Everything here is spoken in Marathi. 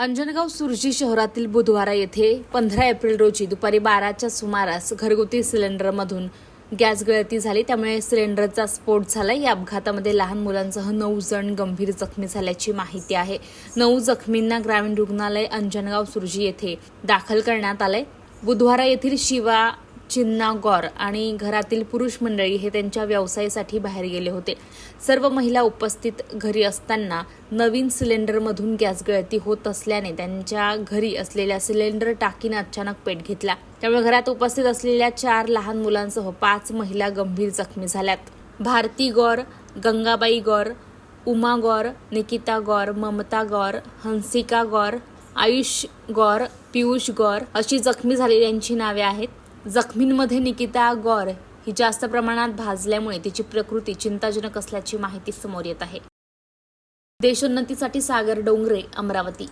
अंजनगाव सुर्जी शहरातील बुधवारा येथे 15 एप्रिल रोजी दुपारी 12च्या सुमारास घरगुती सिलेंडरमधून गॅस गळती झाली, त्यामुळे सिलेंडरचा स्फोट झाला। या अपघातामध्ये लहान मुलांसह 9 जण गंभीर जखमी झाल्याची माहिती आहे। 9 जखमींना ग्रामीण रुग्णालय अंजनगाव सुर्जी येथे दाखल करण्यात आले। बुधवारा येथील शिवा चिन्ना गौर आणि घरातील पुरुष मंडळी हे त्यांच्या व्यवसायासाठी बाहेर गेले होते। सर्व महिला उपस्थित घरी असताना नवीन सिलेंडरमधून गॅस गळती होत असल्याने त्यांच्या घरी असलेल्या सिलेंडर टाकीने अचानक पेट घेतला। त्यामुळे घरात उपस्थित असलेल्या 4 लहान मुलांसह 5 महिला गंभीर जखमी झाल्यात। भारती गौर, गंगाबाई गौर, उमा गौर, निकिता गौर, ममता गौर, हंसिका गौर, आयुष गौर, पियुष गौर अशी जखमी झालेल्यांची नावे आहेत। जखमींमध्ये निकिता गौर ही जास्त प्रमाणात भाजल्यामुळे तिची प्रकृती चिंताजनक असल्याची माहिती समोर येत आहे। देशोन्नतीसाठी सागर डोंगरे, अमरावती।